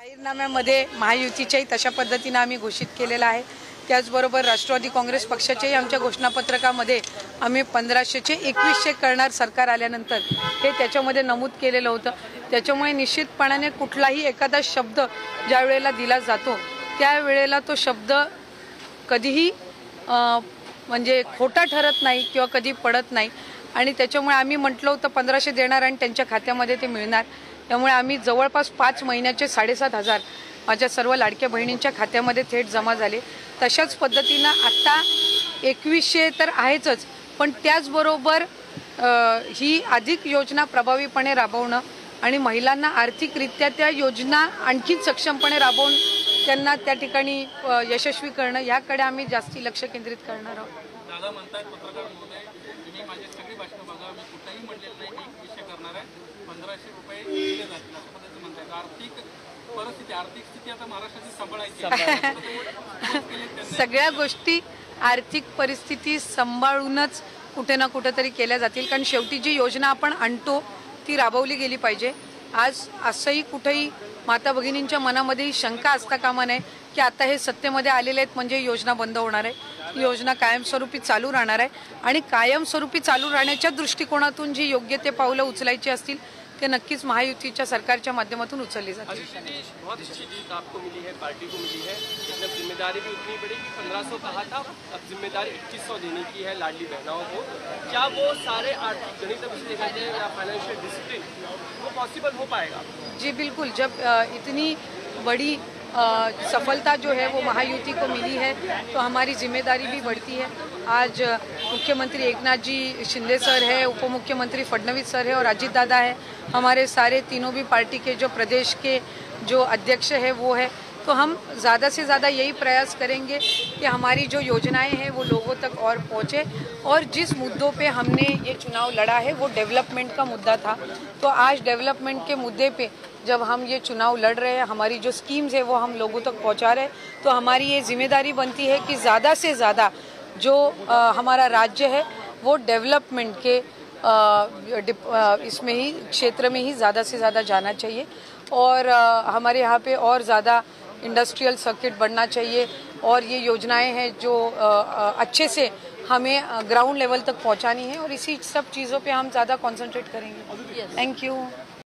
जाहीरनाम्यामध्ये महायुतीच्याही तशा पद्धतीने आम्ही घोषित केलेला आहे। त्याचबरोबर राष्ट्रवादी काँग्रेस पक्षाच्याही आमच्या घोषणापत्रकामध्ये आम्ही 1500चे 2100 करणार सरकार आल्यानंतर हे त्याच्यामध्ये नमूद केलेलं होतं। त्याच्यामुळे निश्चितपणाने कुठलाही एखादा शब्द ज्या वेळेला दिला जातो त्यावेळेला तो शब्द कधीही म्हणजे खोटा ठरत नाही किंवा कधी पडत नाही आणि त्याच्यामुळे आम्ही म्हटलं होतं 1500 देणार आणि त्यांच्या खात्यामध्ये ते मिळणार। त्यामुळे आम्ही जवळपास 5 महिन्याचे 7500 माझ्या सर्व लाडक्या बहिणींच्या खात्यामध्ये थेट जमा झाले। तशाच पद्धतीने आता 2100 तर आहेच, पण त्याचबरोबर ही अधिक योजना प्रभावीपणे राबवणं आणि महिलांना आर्थिकरित्या त्या योजना आणखी सक्षमपणे राबवून त्यांना त्या ठिकाणी यशस्वी करणं याकडे आम्ही जास्ती लक्ष केंद्रित करणार आहोत। दादा म्हणतात पत्रकार महोदय, तुम्ही माझी सगळी भाषण बघा, मी कुठेही म्हटलेलं नाही की 2100 करणार आहे, 1500 रुपये दिले जातील असं पद्धतीचं म्हणतात। आर्थिक स्थिती आता महाराष्ट्राची सांभाळायची सगळ्या गोष्टी आर्थिक परिस्थिती सांभाळूनच कुठे ना कुठेतरी केल्या जातील, कारण शेवटी जी योजना आपण आणतो ती राबवली गेली पाहिजे। आज असंही कुठेही माता भगिनींच्या मनामध्ये शंका असता कामा नये की आता हे सत्तेमध्ये आलेले आहेत म्हणजे योजना बंद होणार आहे। ही योजना कायमस्वरूपी चालू राहणार आहे आणि कायमस्वरूपी चालू राहण्याच्या दृष्टिकोनातून जी योग्य ते पावलं उचलायची असतील ते नक्कीच महायुतीच्या सरकारच्या माध्यमातून उचलली जातील। बहुत अच्छी जीत आपको मिली है, पार्टी को मिली है, जब जिम्मेदारी भी उतनी बड़ी 1500 कहा था, अब जिम्मेदारी 2100 देने की है लाडली बहनों को। क्या वो सारे आर्थिक गणित देखा जाए या फाइनेंशियल डिसिप्लिन वो पॉसिबल हो पाएगा? जी बिल्कुल, जब इतनी बड़ी सफलता जो है वो महायुति को मिली है तो हमारी जिम्मेदारी भी बढ़ती है। आज मुख्यमंत्री एकनाथ जी शिंदे सर है, उप मुख्यमंत्री फडणवीस सर है और अजीत दादा है, हमारे सारे तीनों भी पार्टी के जो प्रदेश के जो अध्यक्ष है वो है। तो हम ज़्यादा से ज़्यादा यही प्रयास करेंगे कि हमारी जो योजनाएं हैं वो लोगों तक और पहुँचे और जिस मुद्दों पे हमने ये चुनाव लड़ा है वो डेवलपमेंट का मुद्दा था। तो आज डेवलपमेंट के मुद्दे पे जब हम ये चुनाव लड़ रहे हैं, हमारी जो स्कीम्स है वो हम लोगों तक पहुँचा रहे हैं, तो हमारी ये जिम्मेदारी बनती है कि ज़्यादा से ज़्यादा जो हमारा राज्य है वो डेवलपमेंट के इसमें ही क्षेत्र में ही ज़्यादा से ज़्यादा जाना चाहिए और हमारे यहाँ पे और ज़्यादा इंडस्ट्रियल सर्किट बढ़ना चाहिए और ये योजनाएं हैं जो अच्छे से हमें ग्राउंड लेवल तक पहुँचानी है और इसी सब चीज़ों पे हम ज़्यादा कॉन्सेंट्रेट करेंगे। Thank you.